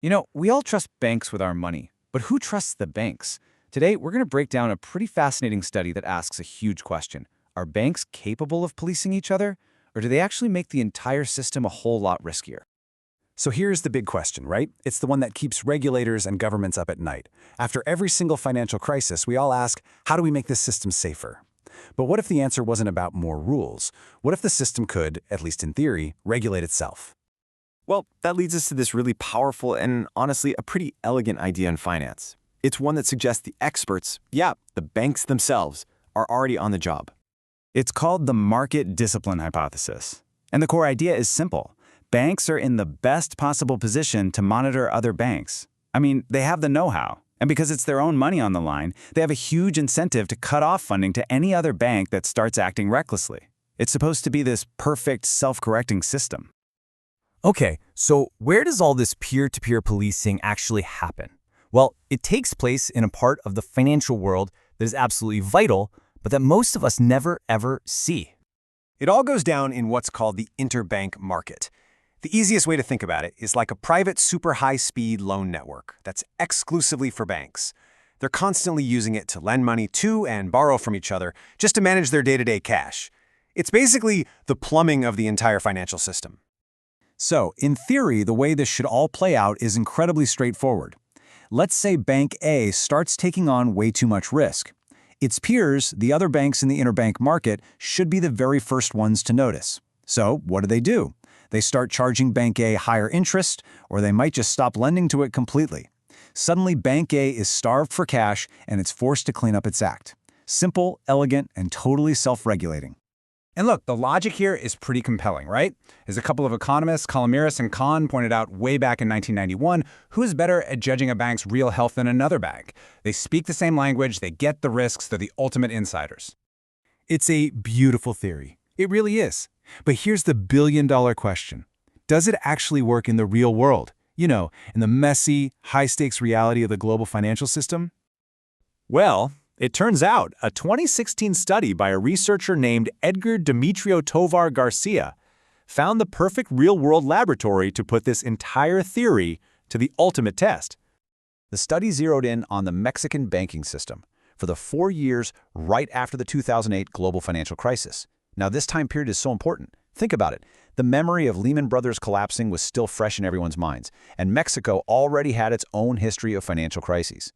We all trust banks with our money, but who trusts the banks? Today, we're going to break down a pretty fascinating study that asks a huge question. Are banks capable of policing each other, or do they actually make the entire system a whole lot riskier? So here's the big question, right? It's the one that keeps regulators and governments up at night. After every single financial crisis, we all ask, how do we make this system safer? But what if the answer wasn't about more rules? What if the system could, at least in theory, regulate itself? Well, that leads us to this really powerful and honestly a pretty elegant idea in finance. It's one that suggests the experts, the banks themselves, are already on the job. It's called the market discipline hypothesis. And the core idea is simple. Banks are in the best possible position to monitor other banks. They have the know-how. And because it's their own money on the line, they have a huge incentive to cut off funding to any other bank that starts acting recklessly. It's supposed to be this perfect, self-correcting system. Okay, so where does all this peer-to-peer policing actually happen? Well, it takes place in a part of the financial world that is absolutely vital, but that most of us never ever see. It all goes down in what's called the interbank market. The easiest way to think about it is like a private super high-speed loan network that's exclusively for banks. They're constantly using it to lend money to and borrow from each other just to manage their day-to-day cash. It's basically the plumbing of the entire financial system. So, in theory, the way this should all play out is incredibly straightforward. Let's say Bank A starts taking on way too much risk. Its peers, the other banks in the interbank market, should be the very first ones to notice. So, what do? They start charging Bank A higher interest, or they might just stop lending to it completely. Suddenly, Bank A is starved for cash, and it's forced to clean up its act. Simple, elegant, and totally self-regulating. And look, the logic here is pretty compelling, right? As a couple of economists, Kalomiris and Kahn, pointed out way back in 1991, who is better at judging a bank's real health than another bank? They speak the same language, they get the risks, they're the ultimate insiders. It's a beautiful theory. It really is. But here's the billion-dollar question. Does it actually work in the real world? In the messy, high-stakes reality of the global financial system? Well, it turns out a 2016 study by a researcher named Edgar Demetrio Tovar Garcia found the perfect real-world laboratory to put this entire theory to the ultimate test. The study zeroed in on the Mexican banking system for the 4 years right after the 2008 global financial crisis. Now, this time period is so important. Think about it. The memory of Lehman Brothers collapsing was still fresh in everyone's minds, and Mexico already had its own history of financial crises.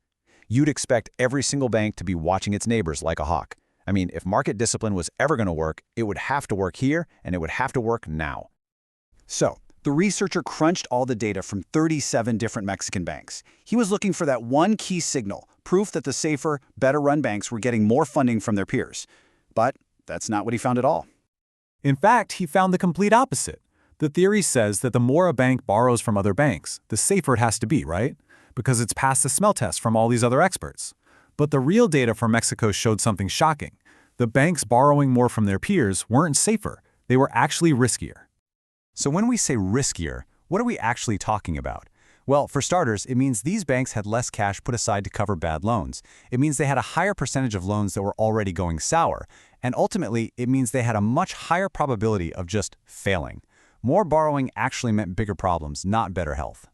You'd expect every single bank to be watching its neighbors like a hawk. If market discipline was ever going to work, it would have to work here, and it would have to work now. So, the researcher crunched all the data from 37 different Mexican banks. He was looking for that one key signal, proof that the safer, better-run banks were getting more funding from their peers. But that's not what he found at all. In fact, he found the complete opposite. The theory says that the more a bank borrows from other banks, the safer it has to be, right? Because it's passed the smell test from all these other experts. But the real data from Mexico showed something shocking. The banks borrowing more from their peers weren't safer. They were actually riskier. So when we say riskier, what are we actually talking about? Well, for starters, it means these banks had less cash put aside to cover bad loans. It means they had a higher percentage of loans that were already going sour. And ultimately, it means they had a much higher probability of just failing. More borrowing actually meant bigger problems, not better health.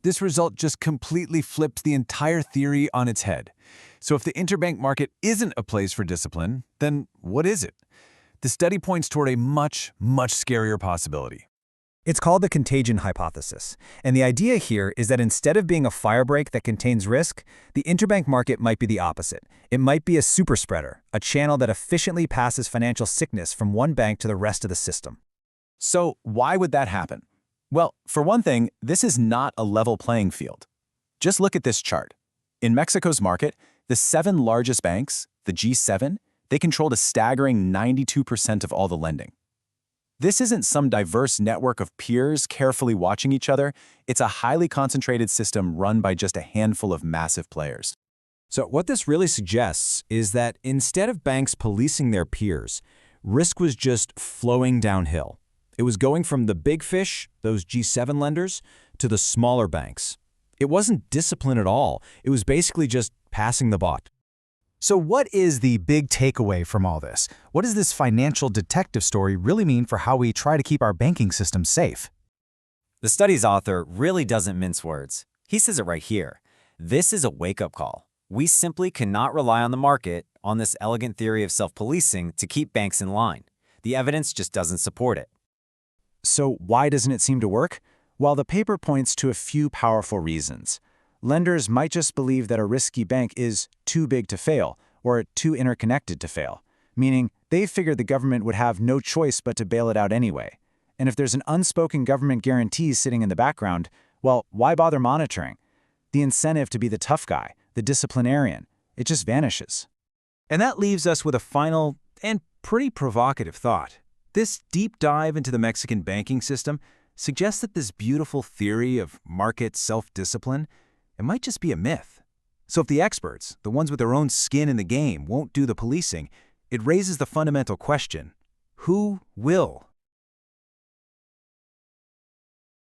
This result just completely flips the entire theory on its head. So if the interbank market isn't a place for discipline, then what is it? The study points toward a much, much scarier possibility. It's called the contagion hypothesis, and the idea here is that instead of being a firebreak that contains risk, the interbank market might be the opposite. It might be a super spreader, a channel that efficiently passes financial sickness from one bank to the rest of the system. So, why would that happen? Well, for one thing, this is not a level playing field. Just look at this chart. In Mexico's market, the 7 largest banks, the G7, they controlled a staggering 92% of all the lending. This isn't some diverse network of peers carefully watching each other. It's a highly concentrated system run by just a handful of massive players. So what this really suggests is that instead of banks policing their peers, risk was just flowing downhill. It was going from the big fish, those G7 lenders, to the smaller banks. It wasn't discipline at all. It was basically just passing the buck. So what is the big takeaway from all this? What does this financial detective story really mean for how we try to keep our banking system safe? The study's author really doesn't mince words. He says it right here. This is a wake-up call. We simply cannot rely on the market, on this elegant theory of self-policing, to keep banks in line. The evidence just doesn't support it. So why doesn't it seem to work? Well, the paper points to a few powerful reasons. Lenders might just believe that a risky bank is too big to fail, or too interconnected to fail, meaning they figured the government would have no choice but to bail it out anyway. And if there's an unspoken government guarantee sitting in the background, well, why bother monitoring? The incentive to be the tough guy, the disciplinarian, it just vanishes. And that leaves us with a final and pretty provocative thought. This deep dive into the Mexican banking system suggests that this beautiful theory of market self-discipline, it might just be a myth. So if the experts, the ones with their own skin in the game, won't do the policing, it raises the fundamental question: who will?